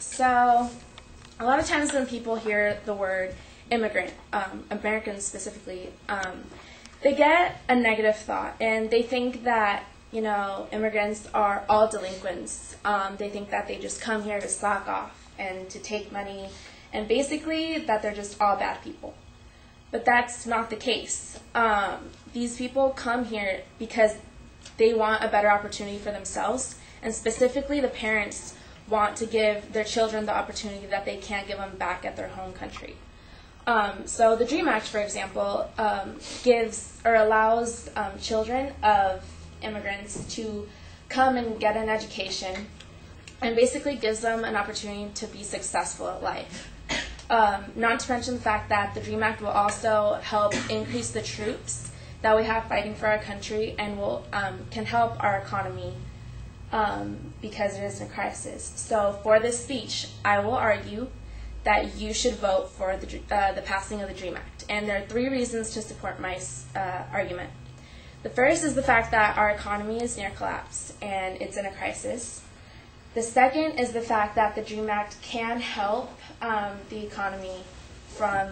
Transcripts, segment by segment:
So a lot of times when people hear the word immigrant, Americans specifically, they get a negative thought, and they think that, immigrants are all delinquents. They think that they just come here to slack off and to take money, and basically that they're just all bad people. But that's not the case. These people come here because they want a better opportunity for themselves, and specifically the parents want to give their children the opportunity that they can't give them back at their home country. So the DREAM Act, for example, gives or allows children of immigrants to come and get an education, and basically gives them an opportunity to be successful at life. Not to mention the fact that the DREAM Act will also help increase the troops that we have fighting for our country, and will can help our economy because it is in a crisis. So for this speech, I will argue that you should vote for the passing of the DREAM Act. And there are 3 reasons to support my argument. The first is the fact that our economy is near collapse and it's in a crisis. The second is the fact that the DREAM Act can help the economy from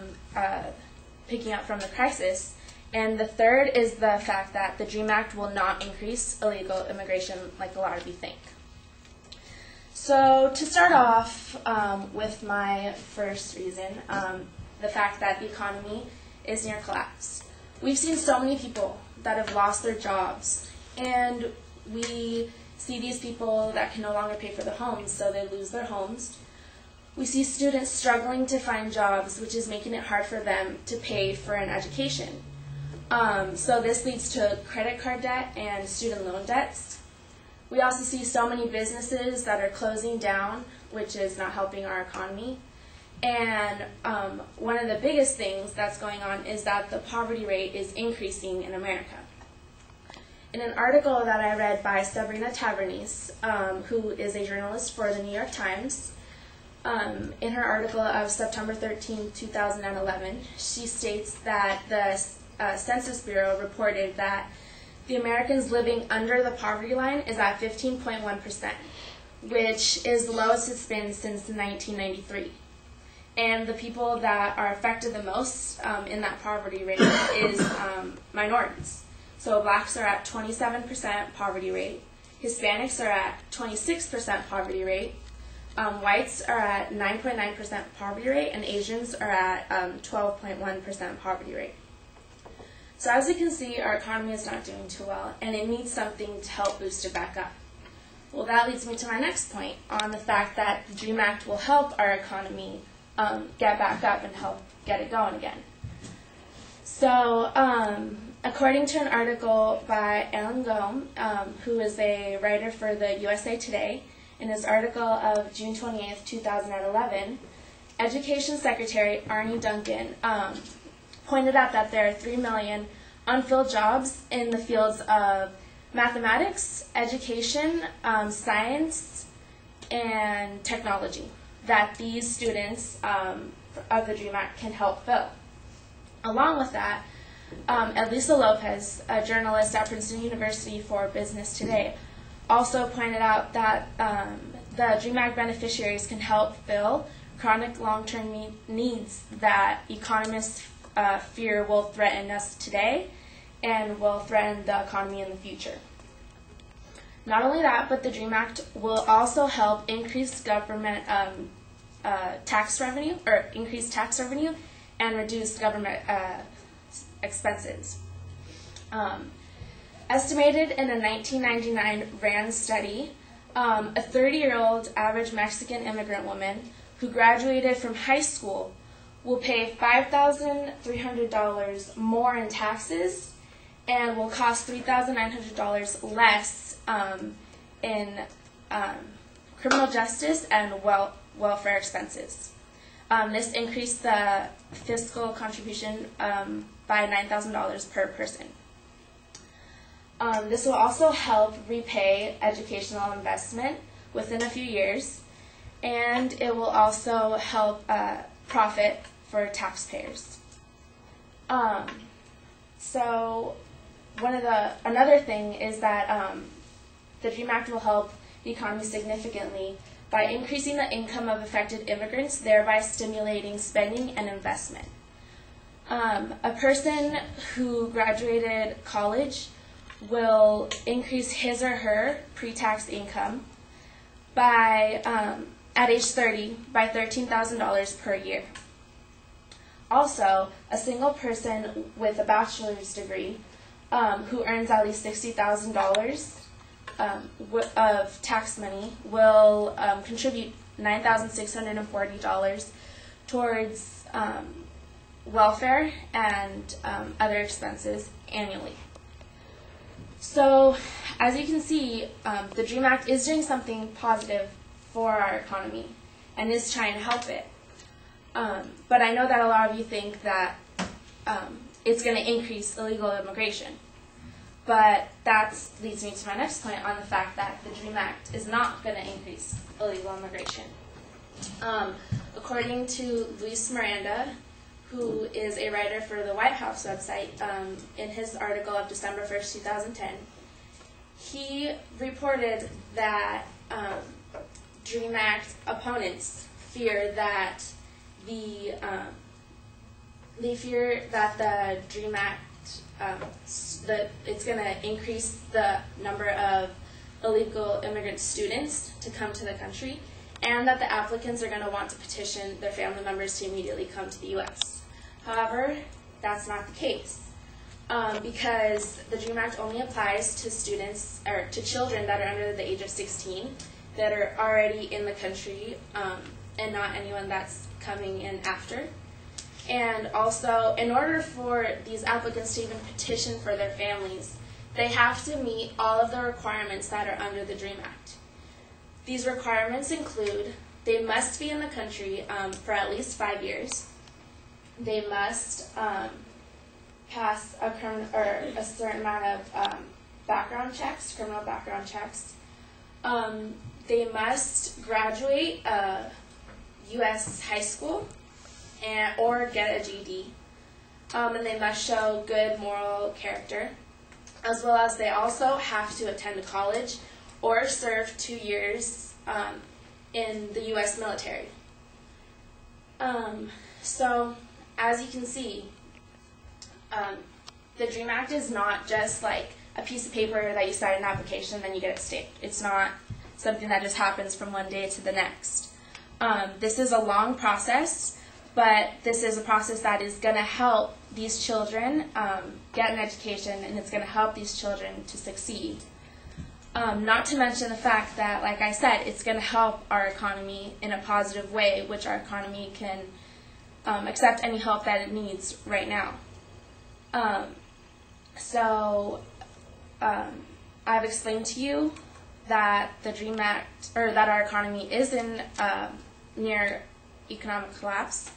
picking up from the crisis. And the third is the fact that the DREAM Act will not increase illegal immigration like a lot of you think. So to start off with my first reason, the fact that the economy is near collapse. We've seen so many people that have lost their jobs, and we see these people that can no longer pay for their homes, so they lose their homes. We see students struggling to find jobs, which is making it hard for them to pay for an education. So this leads to credit card debt and student loan debts. We also see so many businesses that are closing down, which is not helping our economy. And one of the biggest things that's going on is that the poverty rate is increasing in America. In an article that I read by Sabrina Tavernese, who is a journalist for the New York Times, in her article of September 13, 2011, she states that the Census Bureau reported that the Americans living under the poverty line is at 15.1%, which is the lowest it's been since 1993. And the people that are affected the most in that poverty rate is minorities. So blacks are at 27% poverty rate, Hispanics are at 26% poverty rate, whites are at 9.9% poverty rate, and Asians are at 12.1% poverty rate. So as you can see, our economy is not doing too well, and it needs something to help boost it back up. Well, that leads me to my next point on the fact that the DREAM Act will help our economy get back up and help get it going again. So according to an article by Alan Gome, who is a writer for the USA Today, in his article of June 28, 2011, Education Secretary Arne Duncan pointed out that there are 3 million unfilled jobs in the fields of mathematics, education, science, and technology that these students of the DREAM Act can help fill. Along with that, Elisa Lopez, a journalist at Princeton University for Business Today, also pointed out that the DREAM Act beneficiaries can help fill chronic long-term needs that economists fear will threaten us today and will threaten the economy in the future. Not only that, but the DREAM Act will also help increase government tax revenue, and reduce government expenses. Estimated in a 1999 RAND study, a 30-year-old average Mexican immigrant woman who graduated from high school will pay $5,300 more in taxes and will cost $3,900 less in criminal justice and welfare expenses. This increased the fiscal contribution by $9,000 per person. This will also help repay educational investment within a few years, and it will also help profit for taxpayers. So another thing is that the DREAM Act will help the economy significantly by increasing the income of affected immigrants, thereby stimulating spending and investment. A person who graduated college will increase his or her pre-tax income by, at age 30, by $13,000 per year. Also, a single person with a bachelor's degree who earns at least $60,000 of tax money will contribute $9,640 towards welfare and other expenses annually. So, as you can see, the DREAM Act is doing something positive for our economy and is trying to help it. But I know that a lot of you think that it's going to increase illegal immigration. But that leads me to my next point on the fact that the DREAM Act is not going to increase illegal immigration. According to Luis Miranda, who is a writer for the White House website, in his article of December 1st, 2010, he reported that DREAM Act opponents fear that the DREAM Act that it's going to increase the number of illegal immigrant students to come to the country, and that the applicants are going to want to petition their family members to immediately come to the U.S. However, that's not the case, because the DREAM Act only applies to students or to children that are under the age of 16 that are already in the country, and not anyone that's coming in after. And also, in order for these applicants to even petition for their families, they have to meet all of the requirements that are under the DREAM Act. These requirements include they must be in the country for at least 5 years. They must pass a certain amount of background checks, criminal background checks. They must graduate U.S. high school or get a GED. And they must show good moral character, as well as they also have to attend college or serve 2 years in the U.S. military. So, as you can see, the DREAM Act is not just like a piece of paper that you sign an application and then you get it stamped. It's not something that just happens from one day to the next. This is a long process, but this is a process that is going to help these children get an education, and it's going to help these children to succeed. Not to mention the fact that, like I said, it's going to help our economy in a positive way, which our economy can accept any help that it needs right now. I've explained to you that the DREAM Act, or that our economy is in near economic collapse,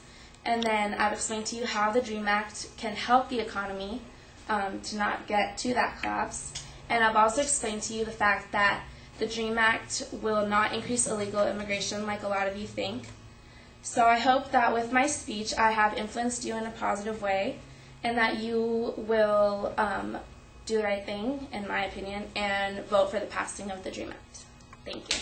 and then I've explained to you how the DREAM Act can help the economy to not get to that collapse, and I've also explained to you the fact that the DREAM Act will not increase illegal immigration like a lot of you think. So I hope that with my speech I have influenced you in a positive way, and that you will do the right thing, in my opinion, and vote for the passing of the DREAM Act. Thank you.